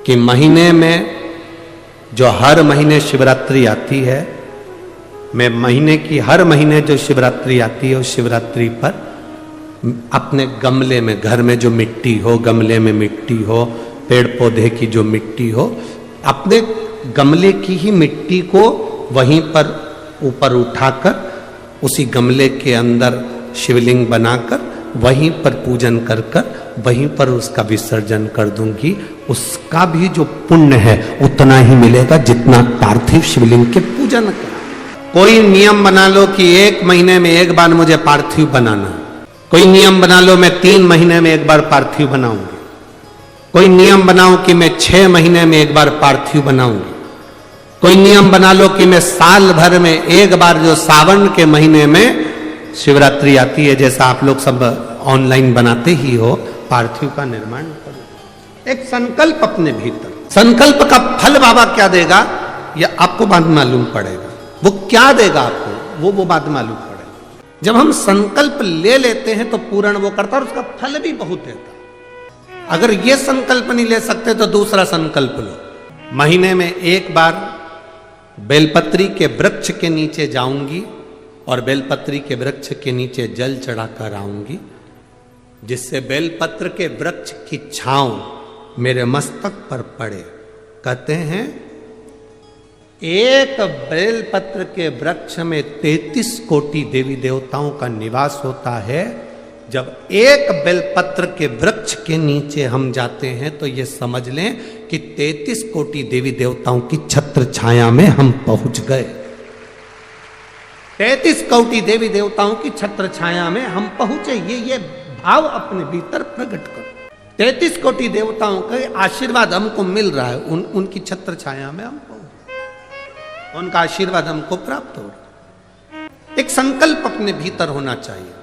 कि महीने में जो हर महीने शिवरात्रि आती है, मैं महीने की हर महीने जो शिवरात्रि आती है उस शिवरात्रि पर अपने गमले में, घर में जो मिट्टी हो, गमले में मिट्टी हो, पेड़ पौधे की जो मिट्टी हो, अपने गमले की ही मिट्टी को वहीं पर ऊपर उठाकर उसी गमले के अंदर शिवलिंग बनाकर वहीं पर पूजन कर कर वहीं पर उसका विसर्जन कर दूंगी। उसका भी जो पुण्य है उतना ही मिलेगा जितना पार्थिव शिवलिंग के पूजन का। कोई नियम बना लो कि 1 महीने में एक बार मुझे पार्थिव बनाना, कोई नियम बना लो मैं 3 महीने में एक बार पार्थिव बनाऊंगी, कोई नियम बनाओ कि मैं 6 महीने में एक बार पार्थिव बनाऊंगी, कोई नियम बना लो कि मैं साल भर में एक बार जो सावन के महीने में शिवरात्रि आती है, जैसा आप लोग सब ऑनलाइन बनाते ही हो, पार्थिव का निर्माण करो। एक संकल्प अपने भीतर, संकल्प का फल बाबा क्या देगा यह आपको बाद में मालूम पड़ेगा। वो क्या देगा आपको वो बाद में मालूम पड़ेगा। जब हम संकल्प ले लेते हैं तो पूर्ण वो करता है और उसका फल भी बहुत देता है। अगर ये संकल्प नहीं ले सकते तो दूसरा संकल्प लो। महीने में एक बार बेलपत्री के वृक्ष के नीचे जाऊंगी और बेलपत्री के वृक्ष के नीचे जल चढ़ाकर आऊंगी, जिससे बेलपत्र के वृक्ष की छांव मेरे मस्तक पर पड़े। कहते हैं एक बेलपत्र के वृक्ष में 33 कोटि देवी देवताओं का निवास होता है। जब एक बेलपत्र के वृक्ष के नीचे हम जाते हैं तो ये समझ लें कि 33 कोटि देवी देवताओं की छत्र छाया में हम पहुंच गए। 33 कोटि देवी देवताओं की छत्र छाया में हम पहुंचे। ये भाव अपने भीतर प्रकट करो। 33 कोटि देवताओं का आशीर्वाद हमको मिल रहा है, उनकी छत्र छाया में हम पहुंचे, उनका आशीर्वाद हमको प्राप्त हो रहा है। एक संकल्प अपने भीतर होना चाहिए।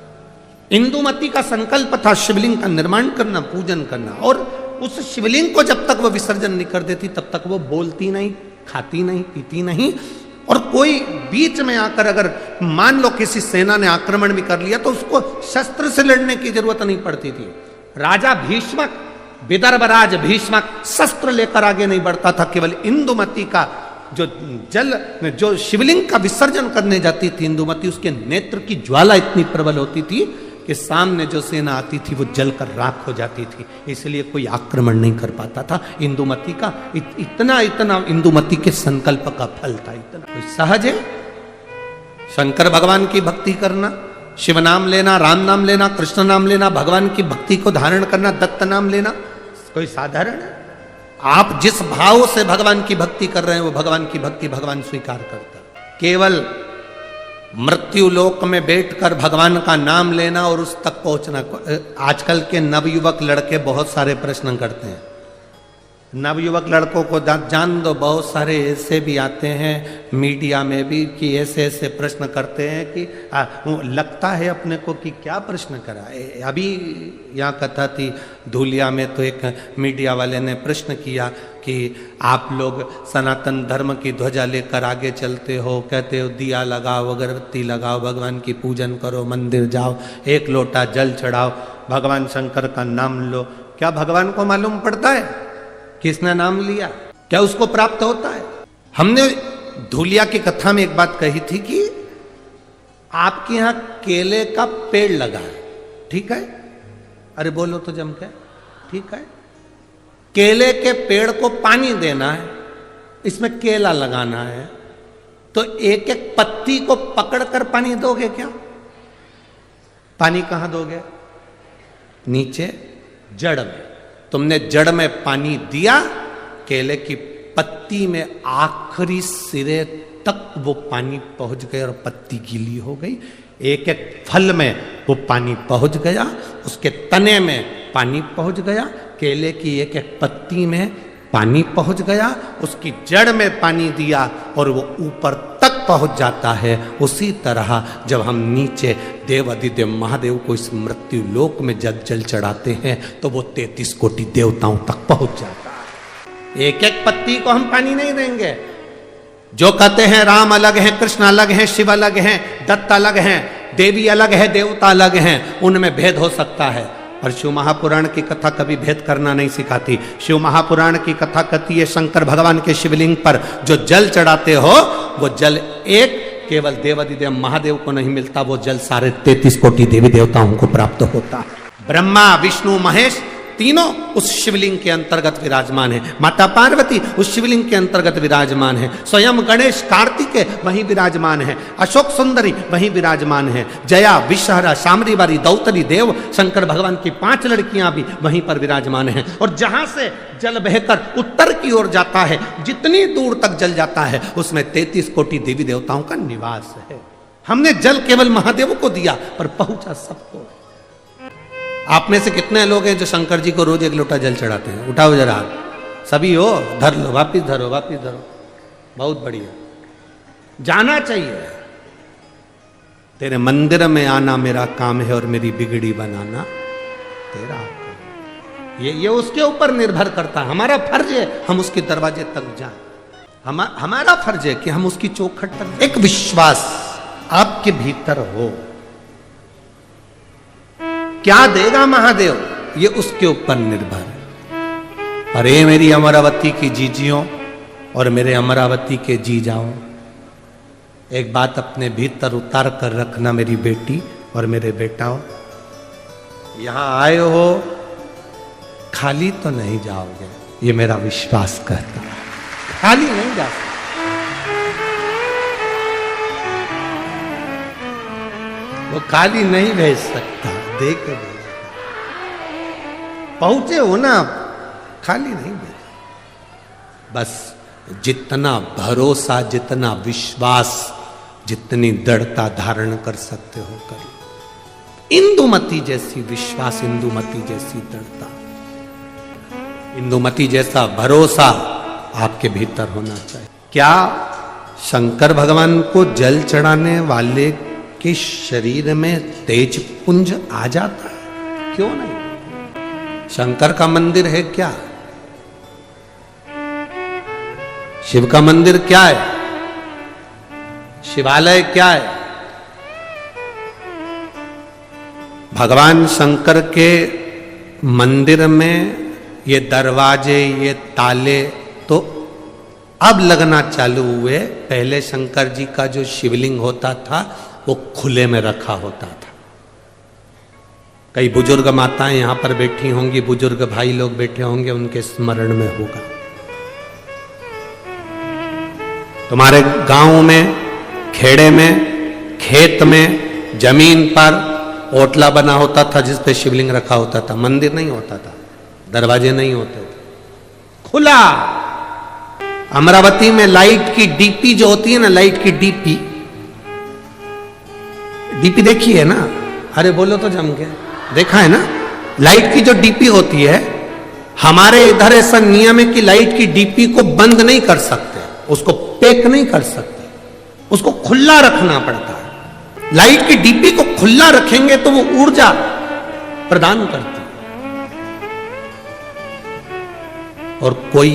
इंदुमती का संकल्प था शिवलिंग का निर्माण करना, पूजन करना, और उस शिवलिंग को जब तक वो विसर्जन नहीं कर देती तब तक वो बोलती नहीं, खाती नहीं, पीती नहीं। और कोई बीच में आकर अगर मान लो किसी सेना ने आक्रमण भी कर लिया तो उसको शस्त्र से लड़ने की जरूरत नहीं पड़ती थी। राजा भीष्मक, विदर्भराज भीष्मक शस्त्र लेकर आगे नहीं बढ़ता था। केवल इंदुमती का जो शिवलिंग का विसर्जन करने जाती थी इंदुमती, उसके नेत्र की ज्वाला इतनी प्रबल होती थी कि सामने जो सेना आती थी वो जलकर राख हो जाती थी, इसलिए कोई आक्रमण नहीं कर पाता था। इंदुमती का इतना इंदुमती के संकल्प का फल था। इतना कोई सहज है? शंकर भगवान की भक्ति करना, शिव नाम लेना, राम नाम लेना, कृष्ण नाम लेना, भगवान की भक्ति को धारण करना, दत्त नाम लेना, कोई साधारण है? आप जिस भाव से भगवान की भक्ति कर रहे हैं वो भगवान की भक्ति भगवान स्वीकार करता है। केवल मृत्यु लोक में बैठकर भगवान का नाम लेना और उस तक पहुंचना। आजकल के नवयुवक लड़के बहुत सारे प्रश्न करते हैं। नवयुवक लड़कों को जान दो, बहुत सारे ऐसे भी आते हैं मीडिया में भी कि ऐसे ऐसे प्रश्न करते हैं कि लगता है अपने को कि क्या प्रश्न करा। अभी यहाँ कथा थी धूलिया में, तो एक मीडिया वाले ने प्रश्न किया कि आप लोग सनातन धर्म की ध्वजा लेकर आगे चलते हो, कहते हो दिया लगाओ, अगरबत्ती लगाओ, भगवान की पूजन करो, मंदिर जाओ, 1 लोटा जल चढ़ाओ, भगवान शंकर का नाम लो, क्या भगवान को मालूम पड़ता है किसने नाम लिया? क्या उसको प्राप्त होता है? हमने धूलिया की कथा में एक बात कही थी कि आपके यहां केले का पेड़ लगा है, ठीक है? अरे बोलो तो जम के, ठीक है? केले के पेड़ को पानी देना है, इसमें केला लगाना है, तो एक एक पत्ती को पकड़कर पानी दोगे क्या? पानी कहां दोगे? नीचे जड़ में। तुमने जड़ में पानी दिया, केले की पत्ती में आखिरी सिरे तक वो पानी पहुंच गया और पत्ती गीली हो गई। एक एक फल में वो पानी पहुंच गया, उसके तने में पानी पहुंच गया, केले की एक एक पत्ती में पानी पहुंच गया, उसकी जड़ में पानी दिया और वो ऊपर तक पहुंच जाता है। उसी तरह जब हम नीचे देवाधिदेव महादेव को इस मृत्यु लोक में जल चढ़ाते हैं तो वो 33 कोटि देवताओं तक पहुंच जाता है। एक एक पत्ती को हम पानी नहीं देंगे। जो कहते हैं राम अलग हैं, कृष्ण अलग हैं, शिव अलग हैं, दत्त अलग हैं, देवी अलग है, देवता अलग हैं, उनमें भेद हो सकता है, पर शिव महापुराण की कथा कभी भेद करना नहीं सिखाती। शिव महापुराण की कथा कहती है शंकर भगवान के शिवलिंग पर जो जल चढ़ाते हो वो जल एक केवल देवादिदेव महादेव को नहीं मिलता, वो जल सारे 33 कोटि देवी देवताओं को प्राप्त होता है। ब्रह्मा विष्णु महेश तीनों उस शिवलिंग के अंतर्गत विराजमान है। माता पार्वती उस शिवलिंग के अंतर्गत विराजमान है। स्वयं गणेश कार्तिकेय वहीं विराजमान है। अशोक सुंदरी वहीं विराजमान है। जया विषहरा शामरीवारी दौतरी देव शंकर भगवान की 5 लड़कियां भी वहीं पर विराजमान हैं। और जहां से जल बहकर उत्तर की ओर जाता है, जितनी दूर तक जल जाता है उसमें 33 कोटि देवी देवताओं का निवास है। हमने जल केवल महादेव को दिया पर पहुंचा सबको। आप में से कितने लोग हैं जो शंकर जी को रोज 1 लोटा जल चढ़ाते हैं? उठाओ जरा, सभी हो, धर लो, वापिस धरो, वापिस धरो। बहुत बढ़िया, जाना चाहिए। तेरे मंदिर में आना मेरा काम है और मेरी बिगड़ी बनाना तेरा काम। ये उसके ऊपर निर्भर करता है। हमारा फर्ज है हम उसके दरवाजे तक जाएं। हमारा फर्ज है कि हम उसकी चौखट तक। एक विश्वास आपके भीतर हो, क्या देगा महादेव ये उसके ऊपर निर्भर है। अरे मेरी अमरावती की जीजियों और मेरे अमरावती के जी जाओ, एक बात अपने भीतर उतार कर रखना मेरी बेटी और मेरे बेटाओं, यहां आए हो खाली तो नहीं जाओगे, ये मेरा विश्वास कहता है। खाली नहीं जा सकते। वो खाली नहीं भेज सकता, देख के भेज। पहुंचे हो ना, खाली नहीं भेज। बस जितना भरोसा, जितना विश्वास, जितनी दृढ़ता धारण कर सकते हो कर। इंदुमती जैसी विश्वास, इंदुमती जैसी दृढ़ता, इंदुमती जैसा भरोसा आपके भीतर होना चाहिए। क्या शंकर भगवान को जल चढ़ाने वाले के शरीर में तेज पुंज आ जाता है? क्यों नहीं? शंकर का मंदिर है क्या? शिव का मंदिर क्या है? शिवालय क्या है? भगवान शंकर के मंदिर में ये दरवाजे, ये ताले तो अब लगना चालू हुए। पहले शंकर जी का जो शिवलिंग होता था वो खुले में रखा होता था। कई बुजुर्ग माताएं यहां पर बैठी होंगी, बुजुर्ग भाई लोग बैठे होंगे, उनके स्मरण में होगा। तुम्हारे गांव में, खेड़े में, खेत में, जमीन पर ओटला बना होता था जिस पे शिवलिंग रखा होता था। मंदिर नहीं होता था, दरवाजे नहीं होते थे, खुला। अमरावती में लाइट की डीपी जो होती है ना, लाइट की डीपी देखी है ना? अरे बोलो तो जम के, देखा है ना? लाइट की जो डीपी होती है, हमारे इधर ऐसा नियम है कि लाइट की डीपी को बंद नहीं कर सकते, उसको पैक नहीं कर सकते, उसको खुला रखना पड़ता है। लाइट की डीपी को खुला रखेंगे तो वो ऊर्जा प्रदान करती है। और कोई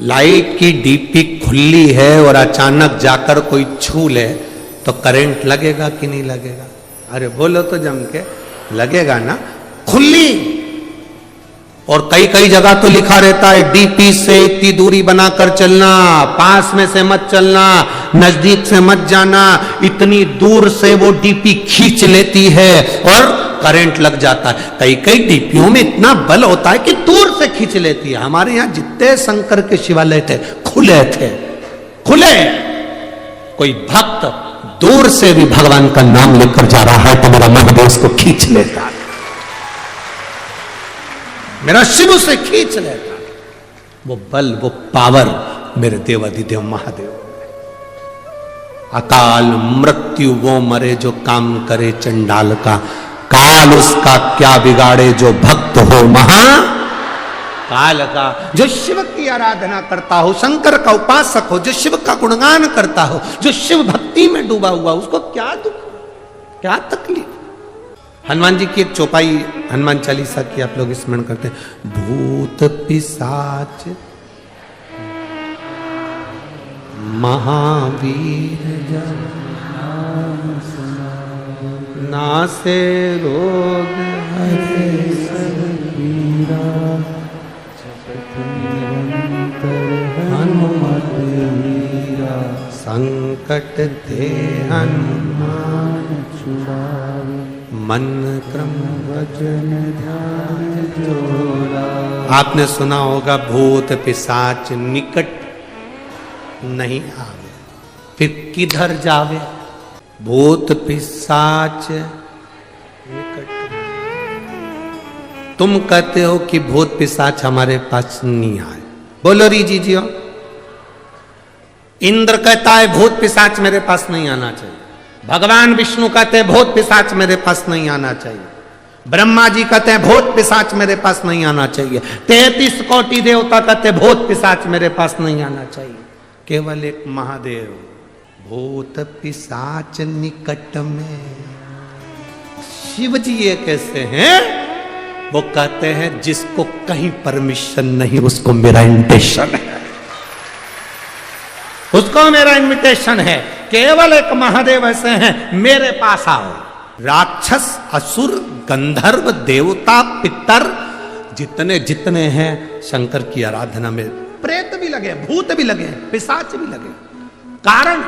लाइट की डीपी खुली है और अचानक जाकर कोई छू ले तो करंट लगेगा कि नहीं लगेगा? अरे बोलो तो जम के, लगेगा ना? खुली। और कई कई जगह तो लिखा रहता है डीपी से इतनी दूरी बनाकर चलना, पास में से मत चलना, नजदीक से मत जाना, इतनी दूर से वो डीपी खींच लेती है और करंट लग जाता है। कई कई डीपियों में इतना बल होता है कि दूर से खींच लेती है। हमारे यहां जितने शंकर के शिवालय थे खुले थे, खुले। कोई भक्त दूर से भी भगवान का नाम लेकर जा रहा है तो मेरा महादेव उसको खींच लेता है, मेरा शिव से खींच लेता है। वो बल, वो पावर मेरे देवाधिदेव महादेव। अकाल मृत्यु वो मरे जो काम करे चंडाल का, काल उसका क्या बिगाड़े जो भक्त हो महा काल का। जो शिव की आराधना करता हो, शंकर का उपासक हो, जो शिव का गुणगान करता हो, जो शिव भक्ति में डूबा हुआ, उसको क्या दुख, क्या तकलीफ। हनुमान जी की एक चौपाई हनुमान चालीसा की आप लोग स्मरण करते हैं। भूत पिशाच महावीर जन नासे रोग हरे सब पीरा, हनुमत वीरा, संकट ते हनुमान छुड़ावे, मन क्रम वचन ध्यान जोरा। आपने सुना होगा भूत पिशाच निकट नहीं आवे, फिर किधर जावे? भूत पिशाच निकट। तुम कहते हो कि भूत पिशाच हमारे पास नहीं आए, बोलो री जी जियो। इंद्र कहता है भूत पिशाच मेरे पास नहीं आना चाहिए, भगवान विष्णु कहते हैं भूत पिशाच मेरे पास नहीं आना चाहिए, ब्रह्मा जी कहते हैं भूत पिशाच मेरे पास नहीं आना चाहिए, 33 कोटि देवता कहते हैं भूत पिशाच मेरे पास नहीं आना चाहिए। केवल एक महादेव, भूत पिशाच निकट में। शिव जी ये कैसे हैं? वो कहते हैं जिसको कहीं परमिशन नहीं उसको मेरा इन्विटेशन है, उसको मेरा इन्विटेशन है। केवल एक महादेव ऐसे हैं, मेरे पास आओ। राक्षस असुर गंधर्व देवता पितर जितने जितने हैं शंकर की आराधना में, प्रेत भी लगे, भूत भी लगे, पिशाच भी लगे। कारण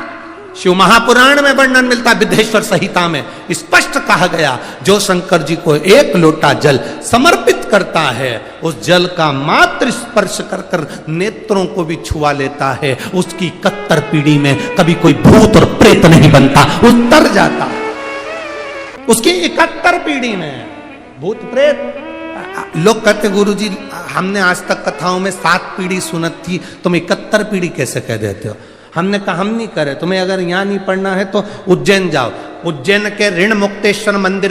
शिव महापुराण में वर्णन मिलता है, विद्धेश्वर संहिता में स्पष्ट कहा गया, जो शंकर जी को एक लोटा जल समर्पित करता है, उस जल का मात्र स्पर्श कर कर नेत्रों को भी छुआ लेता है, उसकी 71 पीढ़ी में कभी कोई भूत और प्रेत नहीं बनता, उतर जाता। उसकी 71 पीढ़ी में भूत प्रेत। लोग कहते गुरुजी हमने आज तक कथाओं में 7 पीढ़ी सुनत थी, तुम 71 पीढ़ी कैसे कह देते हो? हमने कहा हम नहीं करे, तुम्हें अगर यहाँ नहीं पढ़ना है तो उज्जैन जाओ, उज्जैन के ऋण मुक्तेश्वर मंदिर